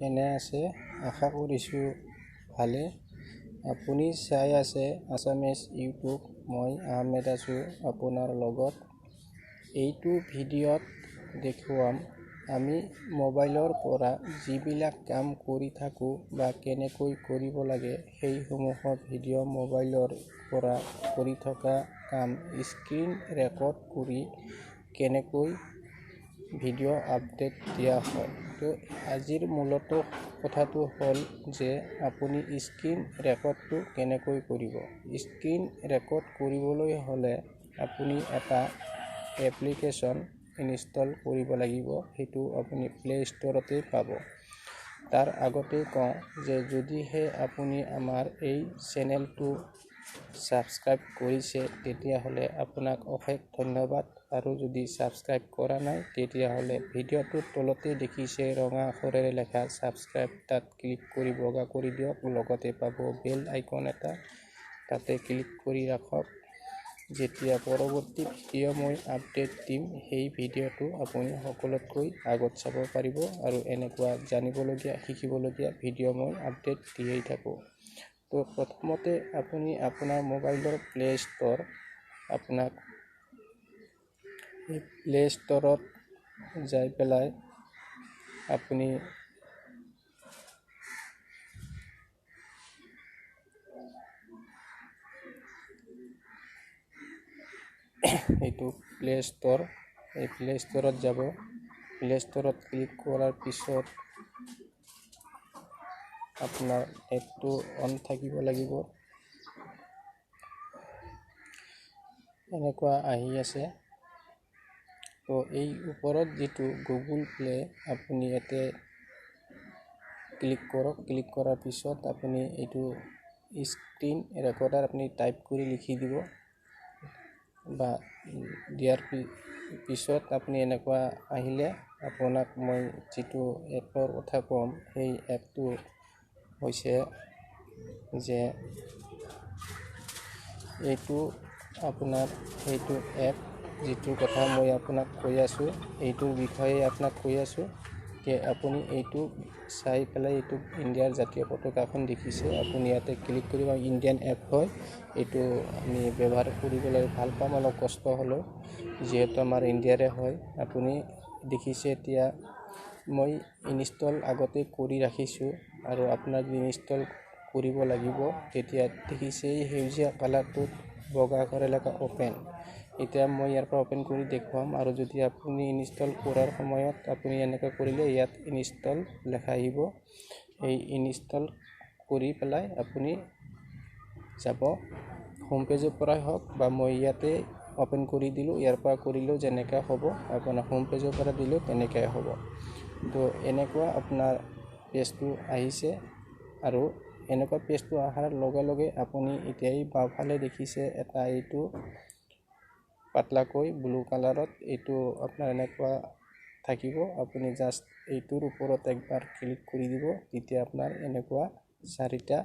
কেনে আছে? আশা কৰিছোঁ ভালে। আপুনি চাই আছে আছামিজ ইউটিউব। মই আহমেদ আছোঁ আপোনাৰ লগত। এইটো ভিডিঅ'ত দেখুৱাম আমি মোবাইলৰ পৰা যিবিলাক কাম কৰি থাকোঁ বা কেনেকৈ কৰিব লাগে সেইসমূহৰ ভিডিঅ'। মোবাইলৰ পৰা কৰি থকা কাম স্ক্ৰীন ৰেকৰ্ড কৰি কেনেকৈ ভিডিঅ' আপডেট দিয়া হয়। তো আজিৰ মূলত কথাটো হ'ল যে আপুনি স্ক্ৰীন ৰেকৰ্ডটো কেনেকৈ কৰিব। স্ক্ৰীন ৰেকৰ্ড কৰিবলৈ হ'লে আপুনি এটা এপ্লিকেশ্যন ইনষ্টল কৰিব লাগিব। সেইটো আপুনি প্লে ষ্ট'ৰতে পাব। তাৰ আগতে কওঁ যে যদিহে আপুনি আমাৰ এই চেনেলটো ছাবস্ক্ৰাইব কৰিছে তেতিয়াহ'লে আপোনাক অশেষ ধন্যবাদ। আৰু যদি ছাবস্ক্ৰাইব কৰা নাই তেতিয়াহ'লে ভিডিঅ'টোৰ তলতে দেখিছে ৰঙা আখৰেৰে লেখা ছাবস্ক্ৰাইব, তাত ক্লিক কৰি বগা কৰি দিয়ক। লগতে পাব বেল আইকন এটা, তাতে ক্লিক কৰি ৰাখক। যেতিয়া পৰৱৰ্তী ভিডিঅ' মই আপডেট দিম সেই ভিডিঅ'টো আপুনি সকলোতকৈ আগত চাব পাৰিব। আৰু এনেকুৱা জানিবলগীয়া শিকিবলগীয়া ভিডিঅ' মই আপডেট দিয়েই থাকোঁ। তো প্ৰথমতে আপুনি আপোনাৰ মোবাইলৰ প্লে ষ্ট'ৰ, আপোনাক এই প্লে ষ্ট'ৰত যাই পেলাই আপুনি এইটো প্লে ষ্ট'ৰ, এই প্লে ষ্ট'ৰত যাব। প্লে ষ্ট'ৰত ক্লিক কৰাৰ পিছত আপোনাৰ নেটটো অন থাকিব লাগিব। এনেকুৱা আহি আছে। তো এই ওপৰত যিটো গুগল প্লে, আপুনি ইয়াতে ক্লিক কৰক। ক্লিক কৰাৰ পিছত আপুনি এইটো স্ক্ৰীন ৰেকৰ্ডাৰ আপুনি টাইপ কৰি লিখি দিব। বা দিয়াৰ পিছত আপুনি এনেকুৱা আহিলে আপোনাক মই যিটো এপৰ কথা ক'ম সেই এপটো হৈছে যে এইটো আপোনাৰ সেইটো এপ যিটোৰ কথা মই আপোনাক কৈ আছোঁ, এইটোৰ বিষয়ে আপোনাক কৈ আছোঁ যে আপুনি এইটো চাই পেলাই এইটো ইণ্ডিয়াৰ জাতীয় পতাকাখন দেখিছে, আপুনি ইয়াতে ক্লিক কৰিব। ইণ্ডিয়ান এপ হয় এইটো, আমি ব্যৱহাৰ কৰিবলৈ ভাল পাম, অলপ কষ্ট হ'লেও যিহেতু আমাৰ ইণ্ডিয়াৰে হয়। আপুনি দেখিছে এতিয়া মই ইনষ্টল আগতে কৰি ৰাখিছোঁ আৰু আপোনাক ইনষ্টল কৰিব লাগিব। তেতিয়া দেখিছে এই সেউজীয়া কালাৰটোত বগা আখৰে লেখা অ'পেন। এতিয়া মই ইয়াৰ পৰা অ'পেন কৰি দেখুৱাম। আৰু যদি আপুনি ইনষ্টল কৰাৰ সময়ত আপুনি এনেকৈ কৰিলে ইয়াত ইনষ্টল লেখা আহিব। এই ইনষ্টল কৰি পেলাই আপুনি যাব হোম পেজৰ পৰাই হওক বা মই ইয়াতে অ'পেন কৰি দিলোঁ, ইয়াৰ পৰা কৰিলেও যেনেকৈ হ'ব, আপোনাৰ হোম পেজৰ পৰা দিলেও তেনেকৈ হ'ব। তো এনেকুৱা আপোনাৰ পেজটো আহিছে। আৰু এনেকুৱা পেজটো অহাৰ লগে লগে আপুনি এতিয়াই বাওঁফালে দেখিছে এটা এইটো পাতলাকৈ ব্লু কালাৰত, এইটো আপোনাৰ এনেকুৱা থাকিব। আপুনি জাষ্ট এইটোৰ ওপৰত একবাৰ ক্লিক কৰি দিব, তেতিয়া আপোনাৰ এনেকুৱা 4টা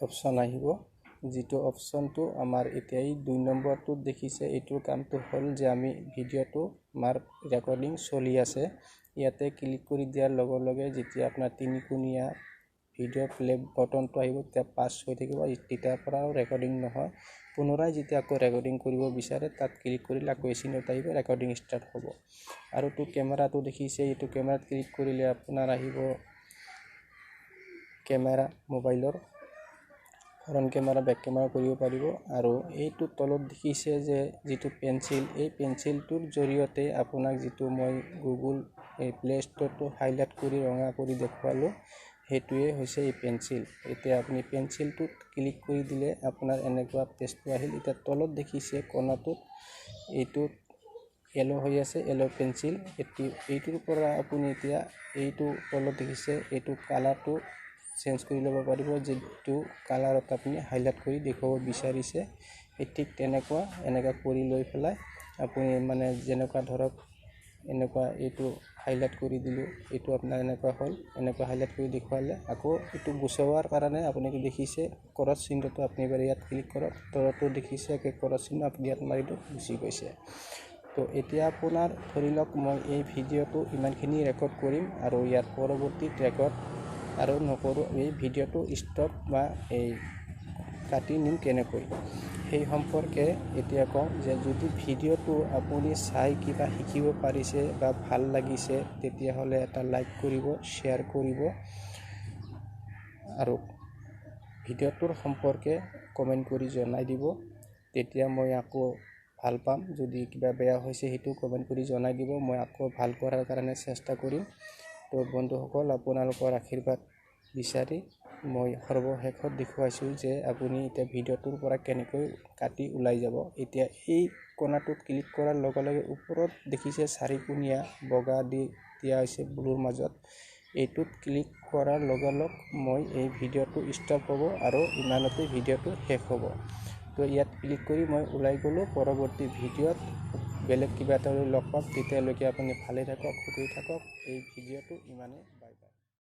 অপশ্যন আহিব। যিটো অপশ্যনটো আমাৰ এতিয়াই 2 নম্বৰটোত দেখিছে, এইটোৰ কামটো হ'ল যে আমি ভিডিঅ'টো আমাৰ ৰেকৰ্ডিং চলি আছে। ইয়াতে ক্লিক কৰি দিয়াৰ লগে লগে যেতিয়া আপোনাৰ 3-কোণীয়া ভিডিঅ' প্লে বটনটো আহিব তেতিয়া পাছ হৈ থাকিব। তেতিয়াৰ পৰাও ৰেকৰ্ডিং নহয়। পুনৰাই যেতিয়া আকৌ ৰেকৰ্ডিং কৰিব বিচাৰে তাত ক্লিক কৰিলে আকৌ চিনত আহিব, ৰেকৰ্ডিং ষ্টাৰ্ট হ'ব। আৰু তো কেমেৰাটো দেখিছে, এইটো কেমেৰাত ক্লিক কৰিলে আপোনাৰ আহিব কেমেৰা, মোবাইলৰ ফ্ৰণ্ট কেমেৰা, বেক কেমেৰা কৰিব পাৰিব। আৰু এইটো তলত দেখিছে যে যিটো পেঞ্চিল, এই পেঞ্চিলটোৰ জৰিয়তে আপোনাক যিটো মই গুগল এই প্লে ষ্ট'ৰটো হাইলাইট কৰি ৰঙা কৰি দেখুৱালোঁ, সেইটোৱে হৈছে এই পেঞ্চিল। এতিয়া আপুনি পেঞ্চিলটোত ক্লিক কৰি দিলে আপোনাৰ এনেকুৱা পেজটো আহিল। এতিয়া তলত দেখিছে কোণাটোত এইটোত য়েলো হৈ আছে, য়েলো পেঞ্চিল। এইটোৰ পৰা আপুনি এতিয়া এইটো তলত দেখিছে এইটো কালাৰটো চেঞ্জ কৰি ল'ব পাৰিব, যিটো কালাৰত আপুনি হাইলাইট কৰি দেখুৱাব বিচাৰিছে। ঠিক তেনেকুৱা এনেকুৱা কৰি লৈ পেলাই আপুনি মানে যেনেকুৱা ধৰক এনেকুৱা এইটো হাইলাইট কৰি দিলোঁ, এইটো আপোনাৰ এনেকুৱা হ'ল। এনেকুৱা হাইলাইট কৰি দেখুৱালে আকৌ এইটো গুচোৱাৰ কাৰণে আপুনি দেখিছে ক্ৰছ চিহ্নটো, আপুনি এবাৰ ইয়াত ক্লিক কৰক। তলতো দেখিছে ক্ৰছ চিহ্ন, আপুনি ইয়াত মাৰি দিয়ক, গুচি গৈছে। তো তো এতিয়া আপোনাৰ ধৰি লওক মই এই ভিডিঅ'টো ইমানখিনি ৰেকৰ্ড কৰিম আৰু ইয়াৰ পৰৱৰ্তী ৰেকৰ্ড আৰু নকৰোঁ। এই ভিডিঅ'টো ষ্টপ বা এই কাটি নিম কেনেকৈ সেই সম্পৰ্কে এতিয়া কওঁ যে যদি ভিডিঅ'টো আপুনি চাই কিবা শিকিব পাৰিছে বা ভাল লাগিছে তেতিয়াহ'লে এটা লাইক কৰিব, শ্বেয়াৰ কৰিব আৰু ভিডিঅ'টোৰ সম্পৰ্কে কমেণ্ট কৰি জনাই দিব। তেতিয়া মই আকৌ ভাল পাম। যদি কিবা বেয়া হৈছে সেইটো কমেণ্ট কৰি জনাই দিব, মই আকৌ ভাল কৰাৰ কাৰণে চেষ্টা কৰিম। তো বন্ধুসকল, আপোনালোকৰ আশীৰ্বাদ বিচাৰি মই সৰ্বশেষত দেখুৱাইছোঁ যে আপুনি এতিয়া ভিডিঅ'টোৰ পৰা কেনেকৈ কাটি ওলাই যাব। এতিয়া এই কোণাটোত ক্লিক কৰাৰ লগে লগে ওপৰত দেখিছে চাৰিকোণীয়া বগা দিয়া হৈছে ব্লুৰ মাজত, এইটোত ক্লিক কৰাৰ লগে লগে মই এই ভিডিঅ'টো ষ্টপ হ'ব আৰু ইমানতে ভিডিঅ'টো শেষ হ'ব। তো ইয়াত ক্লিক কৰি মই ওলাই গ'লোঁ। পৰৱৰ্তী ভিডিঅ'ত বেলেগ কিবা এটা লগ পাম। তেতিয়ালৈকে আপুনি ভালে থাকক, সুখী থাকক। এই ভিডিঅ'টো ইমানে।